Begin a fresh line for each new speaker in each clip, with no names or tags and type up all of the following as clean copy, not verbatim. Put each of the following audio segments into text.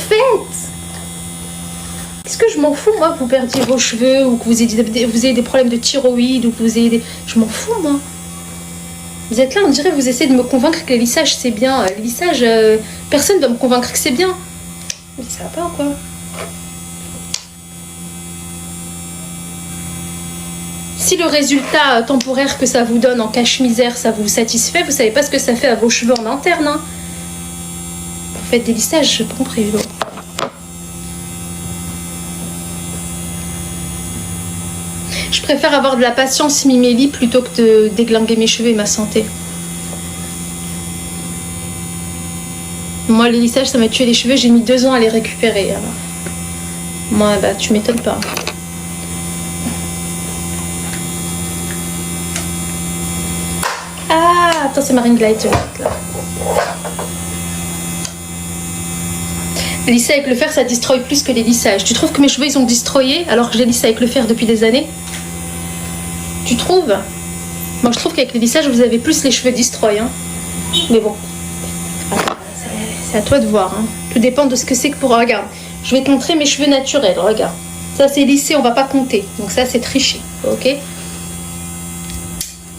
faites? Est-ce que je m'en fous, moi, que vous perdiez vos cheveux ou que vous ayez des problèmes de thyroïde ou que vous ayez des... Je m'en fous, moi. Vous êtes là, on dirait que vous essayez de me convaincre que les lissages, c'est bien. Les lissages, personne ne va me convaincre que c'est bien. Mais ça va pas, quoi. Si le résultat temporaire que ça vous donne en cache-misère, ça vous satisfait, vous savez pas ce que ça fait à vos cheveux en interne. Hein. Vous faites des lissages, j'ai pas compris. Bon. Je préfère avoir de la patience, Mimélie, plutôt que de déglinguer mes cheveux et ma santé. Moi, les lissages, ça m'a tué les cheveux. J'ai mis 2 ans à les récupérer. Alors. Moi, bah, tu m'étonnes pas. Ah, attends, c'est ma ring light. Là. Lisser avec le fer, ça destroy plus que les lissages. Tu trouves que mes cheveux, ils ont destroyé alors que j'ai lissé avec le fer depuis des années? Tu trouves? Moi, je trouve qu'avec les lissages, vous avez plus les cheveux destroy. Hein. Mais bon. C'est à toi de voir. Hein. Tout dépend de ce que c'est que pour... Regarde, je vais te montrer mes cheveux naturels. Regarde. Ça, c'est lissé, on va pas compter. Donc ça, c'est triché. Ok?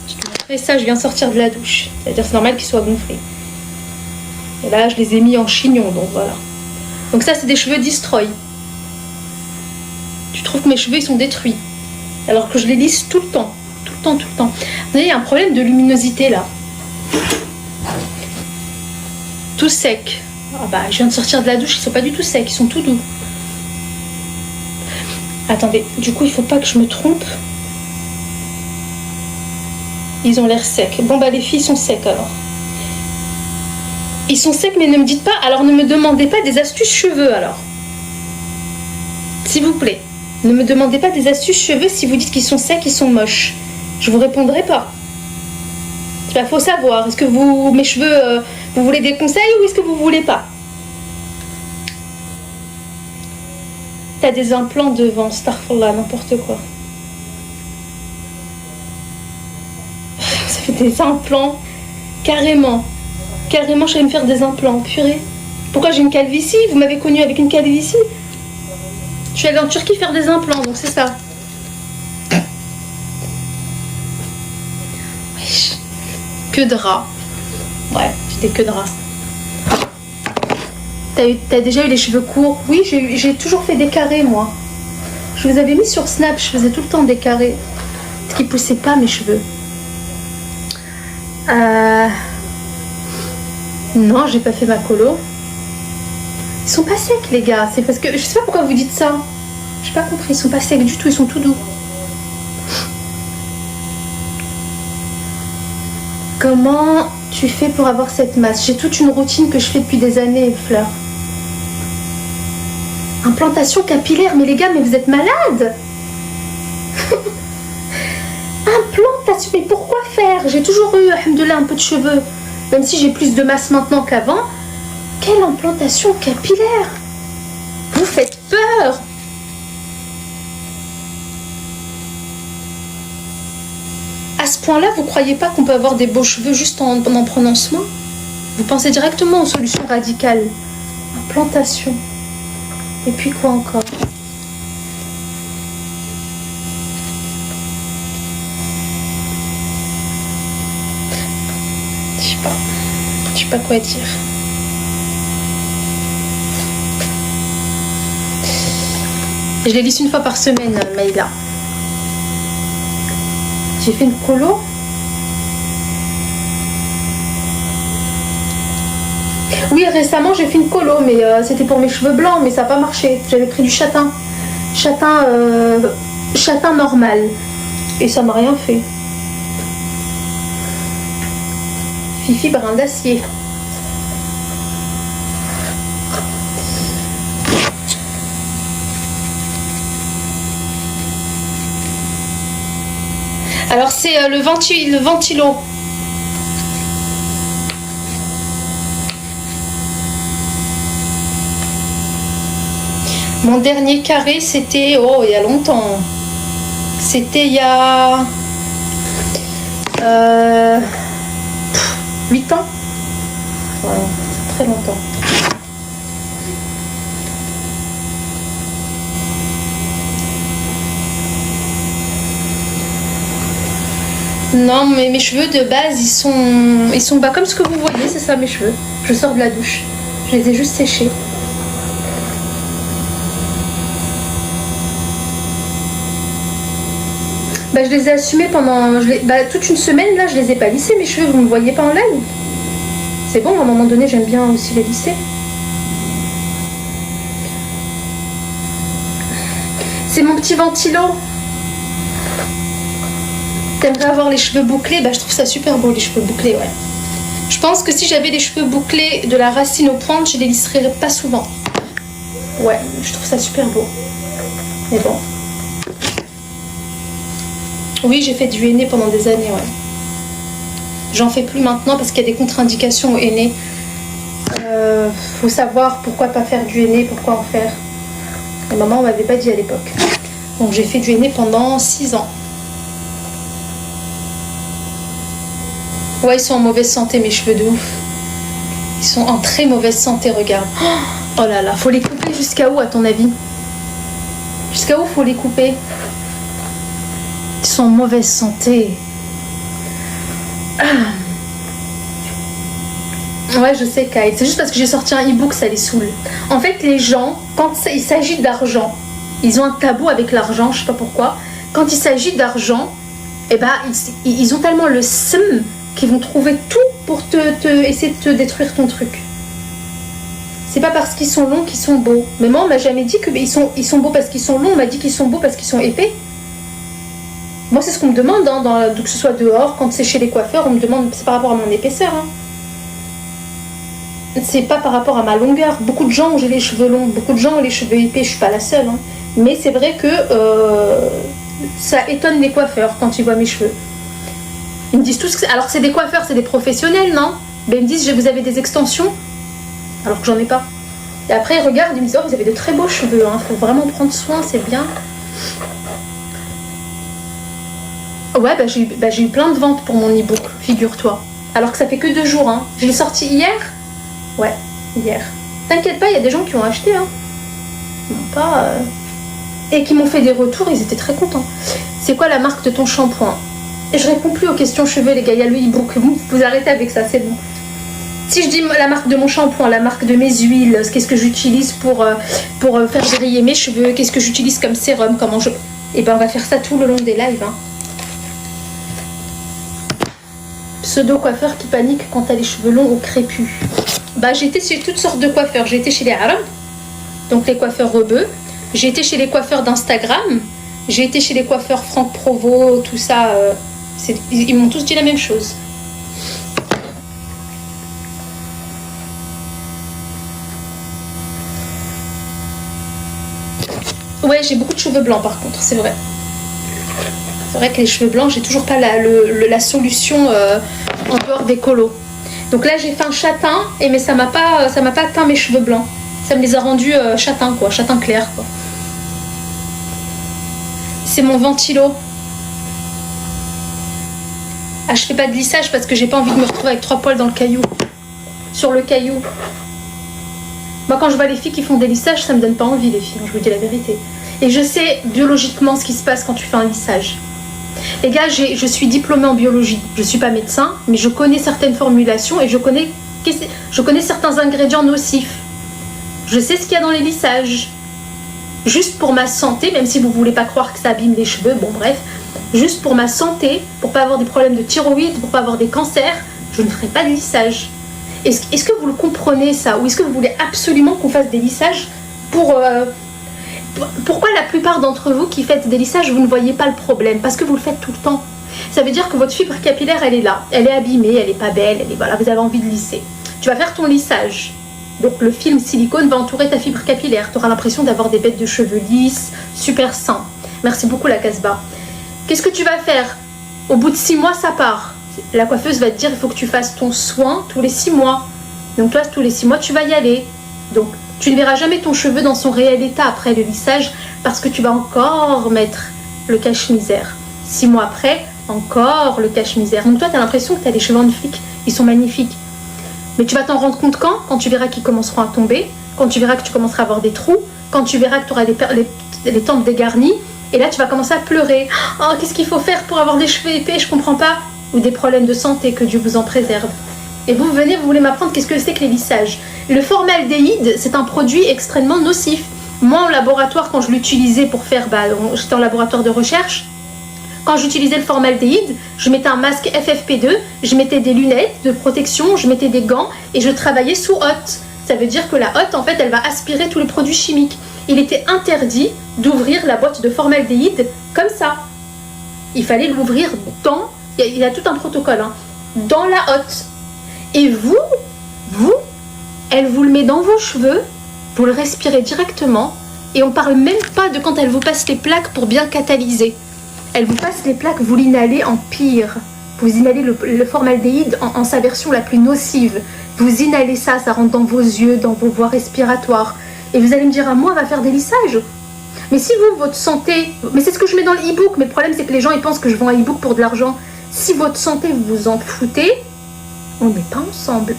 Je te montrerai ça, je viens sortir de la douche. C'est-à-dire, c'est normal qu'ils soient gonflés. Et là, je les ai mis en chignon. Donc voilà. Donc ça, c'est des cheveux destroy. Tu trouves que mes cheveux, ils sont détruits. Alors que je les lisse tout le temps. Tout le temps, tout le temps. Vous voyez, il y a un problème de luminosité, là. Tout sec. Ah bah, je viens de sortir de la douche, ils sont pas du tout secs, ils sont tout doux. Attendez, du coup, il faut pas que je me trompe. Ils ont l'air secs. Bon bah, les filles sont secs, alors. Ils sont secs, mais ne me dites pas... Alors, ne me demandez pas des astuces cheveux, alors. S'il vous plaît. Ne me demandez pas des astuces cheveux si vous dites qu'ils sont secs, ils sont moches. Je vous répondrai pas. Il faut savoir. Est-ce que vous, mes cheveux, vous voulez des conseils ou est-ce que vous voulez pas? T'as des implants devant, starfallah, n'importe quoi. Ça fait des implants, carrément. Carrément, je vais me faire des implants, purée. Pourquoi j'ai une calvitie? Vous m'avez connue avec une calvitie? Je suis allée en Turquie faire des implants, donc c'est ça. Wesh. Que de rats. Ouais, j'étais que de rats. T'as déjà eu les cheveux courts? Oui, j'ai toujours fait des carrés, moi. Je vous avais mis sur Snap, je faisais tout le temps des carrés. Parce qu'ils poussaient pas, mes cheveux. Non, j'ai pas fait ma colo. Ils sont pas secs, les gars. C'est parce que... Je sais pas pourquoi vous dites ça. J'ai pas compris. Ils sont pas secs du tout. Ils sont tout doux. Comment tu fais pour avoir cette masse? J'ai toute une routine que je fais depuis des années, Fleur. Implantation capillaire. Mais les gars, mais vous êtes malades. Implantation. Mais pourquoi faire? J'ai toujours eu, alhamdoulilah, un peu de cheveux. Même si j'ai plus de masse maintenant qu'avant. Quelle implantation capillaire! Vous faites peur! À ce point-là, vous croyez pas qu'on peut avoir des beaux cheveux juste en prenant soin? Vous pensez directement aux solutions radicales. Implantation. Et puis quoi encore? Je sais pas quoi dire. Je les lisse une fois par semaine, Maïla. J'ai fait une colo. Oui, récemment j'ai fait une colo, mais c'était pour mes cheveux blancs, mais ça n'a pas marché. J'avais pris du châtain. Châtain normal. Et ça m'a rien fait. Fifi brin d'acier. Alors c'est le ventilo. Mon dernier carré c'était il y a longtemps. C'était il y a 8 ans. Ouais, très longtemps. Non, mais mes cheveux de base, ils sont bas comme ce que vous voyez, c'est ça mes cheveux. Je sors de la douche. Je les ai juste séchés. Bah, je les ai assumés pendant toute une semaine, là, je les ai pas lissés, mes cheveux, vous me voyez pas en live. C'est bon, à un moment donné, j'aime bien aussi les lisser. C'est mon petit ventilo. T'aimerais avoir les cheveux bouclés? Bah, je trouve ça super beau, les cheveux bouclés, ouais. Je pense que si j'avais les cheveux bouclés de la racine aux pointes, je les lisserais pas souvent. Ouais, je trouve ça super beau. Mais bon. Oui, j'ai fait du henné pendant des années, ouais. J'en fais plus maintenant parce qu'il y a des contre-indications au henné. Faut savoir pourquoi pas faire du henné, pourquoi en faire. Et maman m'avait pas dit à l'époque. Donc j'ai fait du henné pendant 6 ans. Ouais, ils sont en mauvaise santé, mes cheveux de ouf. Ils sont en très mauvaise santé, regarde. Oh là là, faut les couper jusqu'à où à ton avis? Jusqu'à où faut les couper? Ils sont en mauvaise santé. Ouais, je sais, Kyle. C'est juste parce que j'ai sorti un e-book, ça les saoule. En fait, les gens, quand il s'agit d'argent, ils ont un tabou avec l'argent, je sais pas pourquoi. Quand il s'agit d'argent, eh ben, ils ont tellement le seum qu'ils vont trouver tout pour essayer de te détruire ton truc. C'est pas parce qu'ils sont longs qu'ils sont beaux. Mais moi, on m'a jamais dit qu'ils sont beaux parce qu'ils sont longs. On m'a dit qu'ils sont beaux parce qu'ils sont épais. Moi, c'est ce qu'on me demande, hein, que ce soit dehors, quand c'est chez les coiffeurs, on me demande, c'est par rapport à mon épaisseur. Hein. C'est pas par rapport à ma longueur. Beaucoup de gens ont les cheveux longs, beaucoup de gens ont les cheveux épais, je suis pas la seule. Hein. Mais c'est vrai que ça étonne les coiffeurs quand ils voient mes cheveux. Ils me disent tous que alors c'est des coiffeurs, c'est des professionnels, non? Ben, ils me disent, vous avez des extensions? Alors que j'en ai pas. Et après, ils regardent, ils me disent, oh, vous avez de très beaux cheveux, hein. Faut vraiment prendre soin, c'est bien. Ouais, j'ai eu plein de ventes pour mon e-book, figure-toi. Alors que ça fait que 2 jours, hein. Je l'ai sorti hier. Ouais, hier. T'inquiète pas, il y a des gens qui ont acheté, hein. Non, pas... Et qui m'ont fait des retours, ils étaient très contents. C'est quoi la marque de ton shampoing? Et je réponds plus aux questions cheveux, les gars, il y a le e-book. Vous arrêtez avec ça, c'est bon. Si je dis la marque de mon shampoing, la marque de mes huiles, qu'est-ce que j'utilise pour faire briller mes cheveux, qu'est-ce que j'utilise comme sérum, comment je... Et ben on va faire ça tout le long des lives, hein. Pseudo-coiffeur qui panique quand t'as les cheveux longs ou crépus. Bah, j'ai été chez toutes sortes de coiffeurs. J'ai été chez les Arabes, donc les coiffeurs rebeux. J'ai été chez les coiffeurs d'Instagram. J'ai été chez les coiffeurs Franck Provo, tout ça. Ils m'ont tous dit la même chose. Ouais, j'ai beaucoup de cheveux blancs par contre, c'est vrai. C'est vrai que les cheveux blancs, j'ai toujours pas la solution en dehors des colos. Donc là, j'ai fait un châtain, mais ça m'a pas teint mes cheveux blancs. Ça me les a rendus châtain, quoi, châtain clair, quoi. C'est mon ventilo. Ah, je fais pas de lissage parce que j'ai pas envie de me retrouver avec 3 poils dans le caillou. Sur le caillou. Moi, quand je vois les filles qui font des lissages, ça me donne pas envie, les filles, je vous dis la vérité. Et je sais biologiquement ce qui se passe quand tu fais un lissage. Les gars, je suis diplômée en biologie. Je suis pas médecin, mais je connais certaines formulations et je connais certains ingrédients nocifs. Je sais ce qu'il y a dans les lissages. Juste pour ma santé, même si vous voulez pas croire que ça abîme les cheveux, bon bref, juste pour ma santé, pour pas avoir des problèmes de thyroïde, pour pas avoir des cancers, je ne ferai pas de lissage. Est-ce que vous le comprenez ça? Ou est-ce que vous voulez absolument qu'on fasse des lissages pourquoi la plupart d'entre vous qui faites des lissages, vous ne voyez pas le problème? Parce que vous le faites tout le temps. Ça veut dire que votre fibre capillaire, elle est là. Elle est abîmée, elle n'est pas belle, voilà, vous avez envie de lisser. Tu vas faire ton lissage. Donc le film silicone va entourer ta fibre capillaire. Tu auras l'impression d'avoir des bêtes de cheveux lisses, super sains. Merci beaucoup la Casbah. Qu'est-ce que tu vas faire? Au bout de 6 mois, ça part. La coiffeuse va te dire, il faut que tu fasses ton soin tous les 6 mois. Donc toi, tous les 6 mois, tu vas y aller. Donc tu ne verras jamais ton cheveu dans son réel état après le lissage parce que tu vas encore mettre le cache-misère. 6 mois après, encore le cache-misère. Donc toi, tu as l'impression que tu as des cheveux en flic. Ils sont magnifiques. Mais tu vas t'en rendre compte quand tu verras qu'ils commenceront à tomber, quand tu verras que tu commenceras à avoir des trous, quand tu verras que tu auras les tempes dégarnies, Et là, tu vas commencer à pleurer. Oh, qu'est-ce qu'il faut faire pour avoir des cheveux épais? Je comprends pas. Ou des problèmes de santé, que Dieu vous en préserve. Et vous venez, vous voulez m'apprendre qu'est-ce que c'est que les lissages. Le formaldéhyde, c'est un produit extrêmement nocif. Moi, en laboratoire, quand je l'utilisais pour faire... j'étais en laboratoire de recherche. Quand j'utilisais le formaldéhyde, je mettais un masque FFP2, je mettais des lunettes de protection, je mettais des gants et je travaillais sous hotte. Ça veut dire que la hotte, en fait, elle va aspirer tous les produits chimiques. Il était interdit d'ouvrir la boîte de formaldéhyde comme ça. Il fallait l'ouvrir dans... Il y a tout un protocole, hein, dans la hotte. Et vous, elle vous le met dans vos cheveux, vous le respirez directement et on parle même pas de quand elle vous passe les plaques pour bien catalyser. Elle vous passe les plaques, vous l'inhalez en pire. Vous inhalez le formaldéhyde en sa version la plus nocive. Vous inhalez ça, ça rentre dans vos yeux, dans vos voies respiratoires. Et vous allez me dire, moi, on va faire des lissages. Mais si vous, votre santé... Mais c'est ce que je mets dans l'e-book, mais le problème, c'est que les gens, ils pensent que je vends un e-book pour de l'argent. Si votre santé, vous vous en foutez, on n'est pas ensemble.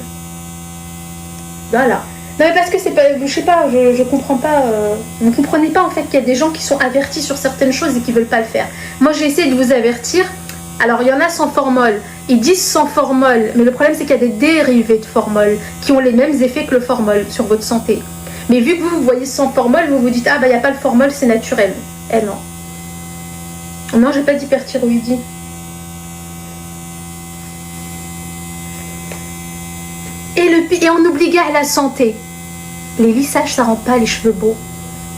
Voilà. Non mais parce que c'est pas, je sais pas, je comprends pas, vous comprenez pas en fait qu'il y a des gens qui sont avertis sur certaines choses et qui veulent pas le faire. Moi j'ai essayé de vous avertir, alors il y en a sans formol, ils disent sans formol, mais le problème c'est qu'il y a des dérivés de formol qui ont les mêmes effets que le formol sur votre santé. Mais vu que vous voyez sans formol, vous vous dites, ah bah il n'y a pas le formol, c'est naturel. Eh non. Non, j'ai pas d'hyperthyroïdie. Et on oublie à la santé. Les lissages, ça rend pas les cheveux beaux.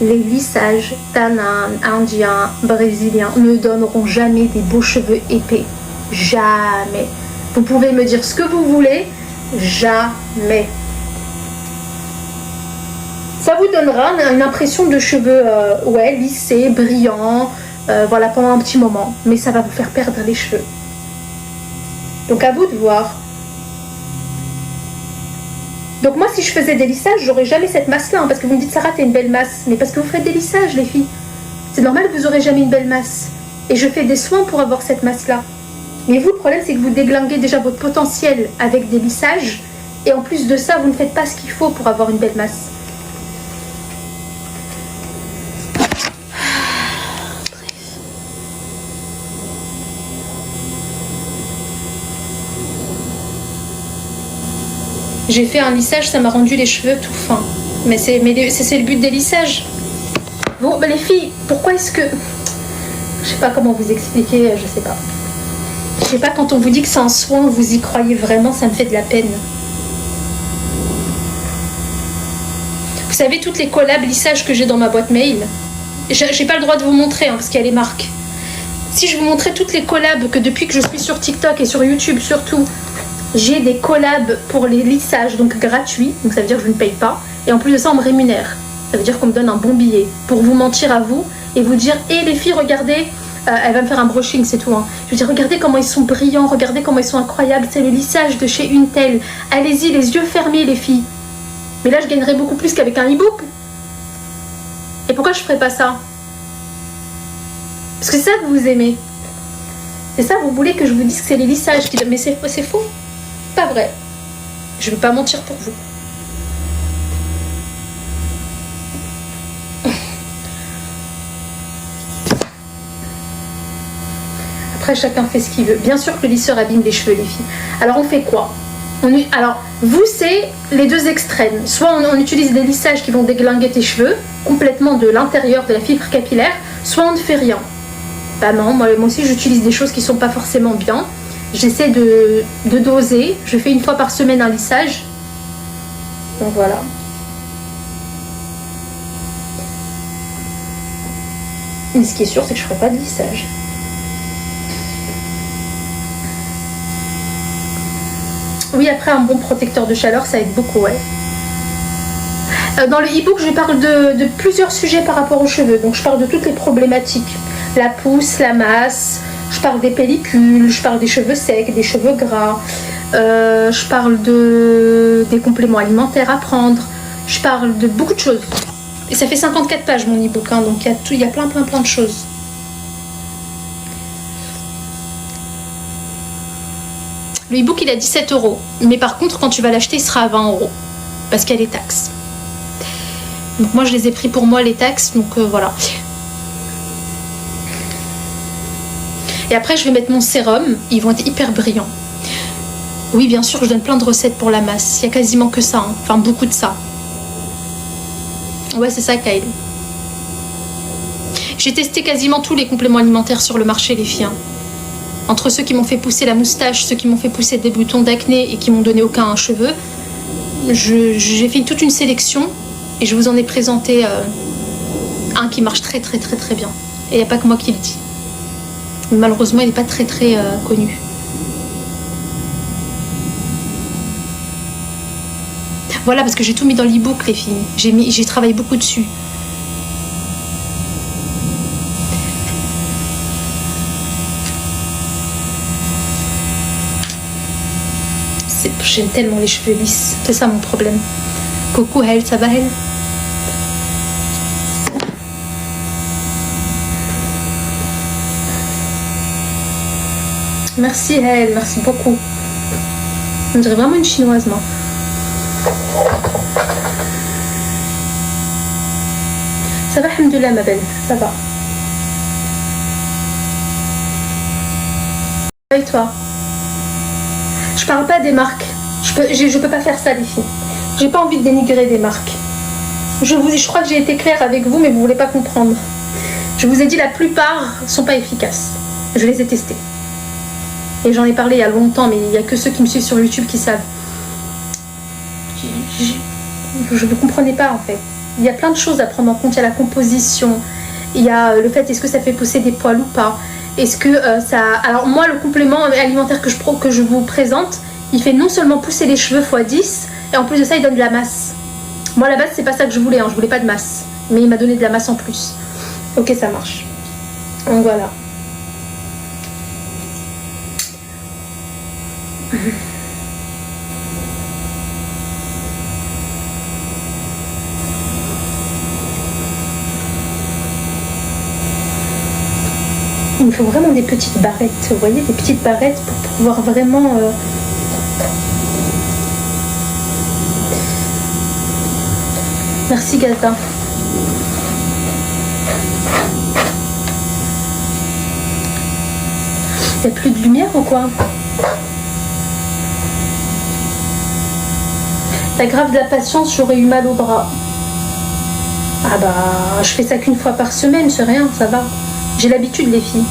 Les lissages d'Ananas, indiens, brésiliens ne donneront jamais des beaux cheveux épais. Jamais. Vous pouvez me dire ce que vous voulez, jamais. Ça vous donnera une impression de cheveux lissés, brillants, voilà, pendant un petit moment. Mais ça va vous faire perdre les cheveux. Donc à vous de voir. Donc moi, si je faisais des lissages, j'aurais jamais cette masse-là, hein, parce que vous me dites, Sarah, t'as une belle masse. Mais parce que vous faites des lissages, les filles. C'est normal que vous aurez jamais une belle masse. Et je fais des soins pour avoir cette masse-là. Mais vous, le problème, c'est que vous déglinguez déjà votre potentiel avec des lissages. Et en plus de ça, vous ne faites pas ce qu'il faut pour avoir une belle masse. J'ai fait un lissage, ça m'a rendu les cheveux tout fins. Mais c'est le but des lissages. Bon, les filles, pourquoi est-ce que... Je sais pas comment vous expliquer, je sais pas. Je sais pas, quand on vous dit que c'est un soin, vous y croyez vraiment, ça me fait de la peine. Vous savez, toutes les collabs lissages que j'ai dans ma boîte mail, j'ai pas le droit de vous montrer, hein, parce qu'il y a les marques. Si je vous montrais toutes les collabs que depuis que je suis sur TikTok et sur YouTube surtout, j'ai des collabs pour les lissages, donc gratuits, donc ça veut dire que je ne paye pas. Et en plus de ça, on me rémunère. Ça veut dire qu'on me donne un bon billet pour vous mentir à vous et vous dire, hé les filles, regardez, elle va me faire un brushing, c'est tout. Hein. Je veux dire, regardez comment ils sont brillants, regardez comment ils sont incroyables, c'est le lissage de chez une telle. Allez-y, les yeux fermés, les filles. Mais là, je gagnerais beaucoup plus qu'avec un e-book. Et pourquoi je ferais pas ça? Parce que c'est ça que vous aimez. C'est ça, vous voulez que je vous dise que c'est les lissages qui... Mais c'est faux. Pas vrai. Je ne vais pas mentir pour vous. Après, chacun fait ce qu'il veut. Bien sûr que le lisseur abîme les cheveux, les filles. Alors, on fait quoi? Alors, vous, c'est les deux extrêmes. Soit on utilise des lissages qui vont déglinguer tes cheveux, complètement de l'intérieur de la fibre capillaire, soit on ne fait rien. Bah non, moi aussi, j'utilise des choses qui ne sont pas forcément bien. J'essaie de doser. Je fais une fois par semaine un lissage. Donc voilà. Mais ce qui est sûr, c'est que je ne ferai pas de lissage. Oui, après un bon protecteur de chaleur, ça aide beaucoup, ouais. Dans le e-book, je parle de plusieurs sujets par rapport aux cheveux. Donc je parle de toutes les problématiques. La pousse, la masse... Je parle des pellicules, je parle des cheveux secs, des cheveux gras, je parle des compléments alimentaires à prendre, je parle de beaucoup de choses. Et ça fait 54 pages mon e-book, hein, donc il y a plein de choses. Le e-book il est à 17 €, mais par contre quand tu vas l'acheter il sera à 20 €, parce qu'il y a les taxes. Donc moi je les ai pris pour moi les taxes, donc voilà. Et après, je vais mettre mon sérum. Ils vont être hyper brillants. Oui, bien sûr, je donne plein de recettes pour la masse. Il y a quasiment que ça. Hein. Enfin, beaucoup de ça. Ouais, c'est ça, Kyle. J'ai testé quasiment tous les compléments alimentaires sur le marché, les filles. Hein. Entre ceux qui m'ont fait pousser la moustache, ceux qui m'ont fait pousser des boutons d'acné et qui m'ont donné aucun cheveu, j'ai fait toute une sélection et je vous en ai présenté un qui marche très très très très bien. Et il n'y a pas que moi qui le dis. Malheureusement, il n'est pas très très connu. Voilà, parce que j'ai tout mis dans l'e-book, les filles. J'ai travaillé beaucoup dessus. J'aime tellement les cheveux lisses. C'est ça mon problème. Coucou, elle, ça va, elle? Merci, elle. Merci beaucoup. On dirait vraiment une chinoise, moi. Ça va, alhamdoulilah, ma belle. Ça va. Et toi? Je parle pas des marques. Je peux pas faire ça, les filles. J'ai pas envie de dénigrer des marques. Je crois que j'ai été claire avec vous, mais vous voulez pas comprendre. Je vous ai dit, la plupart sont pas efficaces. Je les ai testés. Et j'en ai parlé il y a longtemps, mais il y a que ceux qui me suivent sur YouTube qui savent. Je ne comprenais pas, en fait. Il y a plein de choses à prendre en compte. Il y a la composition. Il y a le fait, est-ce que ça fait pousser des poils ou pas? Est-ce que ça... Alors moi, le complément alimentaire que je vous présente, il fait non seulement pousser les cheveux x10, et en plus de ça, il donne de la masse. Moi, à la base, c'est pas ça que je voulais. Hein. Je voulais pas de masse. Mais il m'a donné de la masse en plus. Ok, ça marche. Donc voilà. Il me faut vraiment des petites barrettes, vous voyez, des petites barrettes pour pouvoir vraiment... Merci Gaza. Il n'y a plus de lumière ou quoi? T'as grave de la patience, j'aurais eu mal au bras. Ah bah, je fais ça qu'une fois par semaine, c'est rien, ça va. J'ai l'habitude, les filles.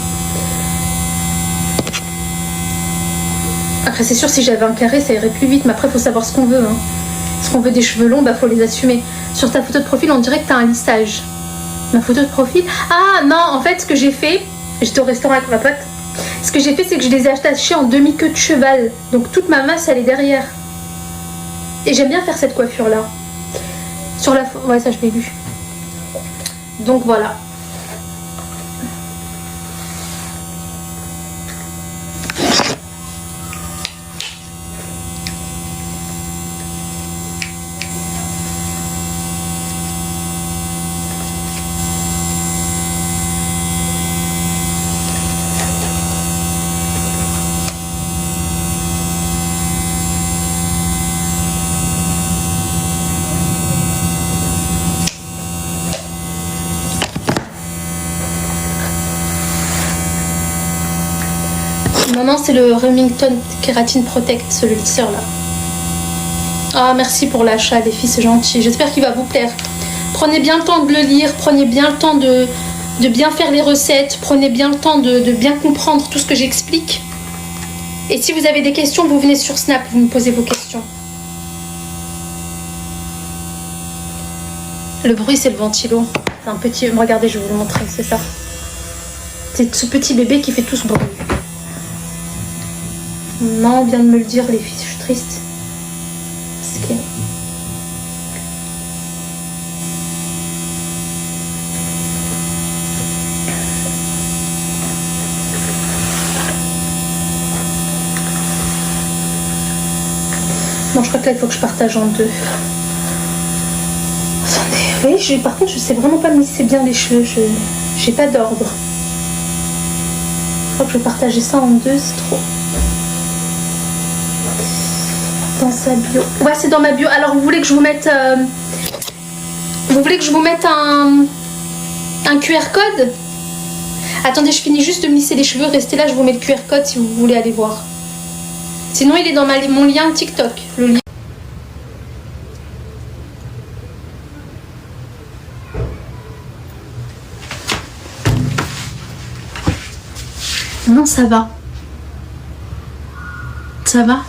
Après, c'est sûr, si j'avais un carré, ça irait plus vite. Mais après, il faut savoir ce qu'on veut. Hein. Si on veut des cheveux longs, bah faut les assumer. Sur ta photo de profil, on dirait que tu as un lissage. Ma photo de profil? Ah non, en fait, ce que j'ai fait, j'étais au restaurant avec ma pote. Ce que j'ai fait, c'est que je les ai attachés en demi-queue de cheval. Donc toute ma masse, elle est derrière. Et j'aime bien faire cette coiffure-là. Sur la... Ouais, ça, je l'ai lu. Donc voilà. Non, c'est le Remington Keratin Protect, ce lisseur là. Ah, merci pour l'achat, les filles, c'est gentil. J'espère qu'il va vous plaire. Prenez bien le temps de le lire, prenez bien le temps de bien faire les recettes, prenez bien le temps de bien comprendre tout ce que j'explique. Et si vous avez des questions, vous venez sur Snap, vous me posez vos questions. Le bruit, c'est le ventilo. C'est un petit... Regardez, je vais vous le montrer, c'est ça. C'est ce petit bébé qui fait tout ce bruit. Non, on vient de me le dire, les filles, je suis triste. Parce que... Bon, je crois que là, il faut que je partage en deux. Attendez, vous voyez, par contre, je sais vraiment pas me lisser bien les cheveux. J'ai pas d'ordre. Je crois que je vais partager ça en deux, c'est trop... Dans sa bio. Ouais, c'est dans ma bio. Alors, vous voulez que je vous mette... Vous voulez que je vous mette un QR code? Attendez, je finis juste de me lisser les cheveux. Restez là, je vous mets le QR code si vous voulez aller voir. Sinon, il est dans mon lien TikTok. Le lien. Non, ça va. Ça va.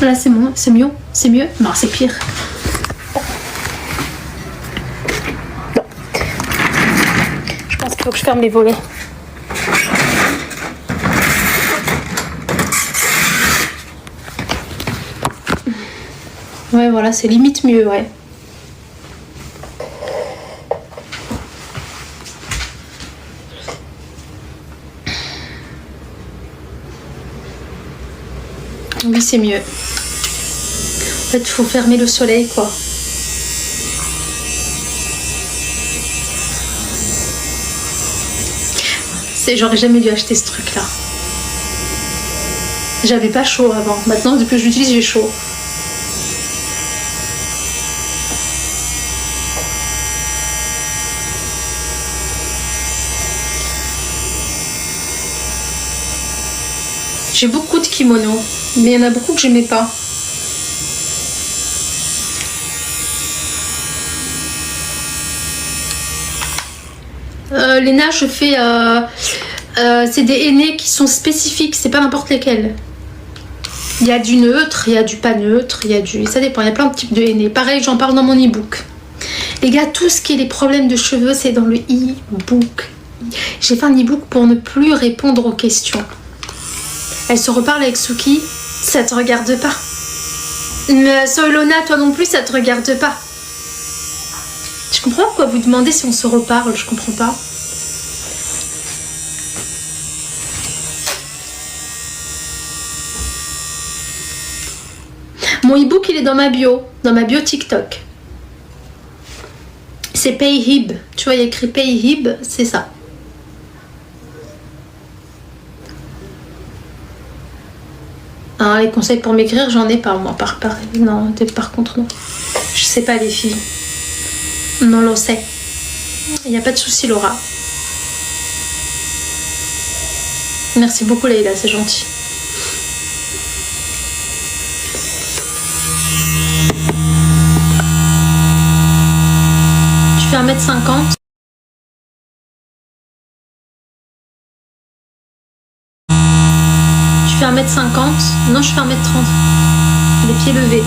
Là, c'est bon, c'est mieux. C'est mieux. Non, c'est pire. Bon. Je pense qu'il faut que je ferme les volets. Ouais, voilà, c'est limite mieux, ouais. Oui, c'est mieux. En fait, il faut fermer le soleil, quoi. J'aurais jamais dû acheter ce truc-là. J'avais pas chaud avant. Maintenant, depuis que je l'utilise, j'ai chaud. J'ai beaucoup de kimonos, mais il y en a beaucoup que j'aimais pas. Léna, je fais... c'est des henné qui sont spécifiques, c'est pas n'importe lesquels. Il y a du neutre, il y a du pas neutre, il y a du... Ça dépend, il y a plein de types de henné. Pareil, j'en parle dans mon e-book. Les gars, tout ce qui est les problèmes de cheveux, c'est dans le e-book. J'ai fait un e-book pour ne plus répondre aux questions. Elle se reparle avec Suki, ça te regarde pas. Mais Solona, toi non plus, ça te regarde pas. Je comprends pas pourquoi vous demandez si on se reparle, je comprends pas. Mon e-book, il est dans ma bio TikTok. C'est Payhib. Tu vois, il y a écrit Payhib, c'est ça. Alors, les conseils pour maigrir, j'en ai pas, moi. Non, par contre, non. Je sais pas, les filles. Non, l'on sait. Il n'y a pas de souci, Laura. Merci beaucoup, Leïla, c'est gentil. Tu fais 1m50. Tu fais 1m50. Non, je fais 1m30. Les pieds levés.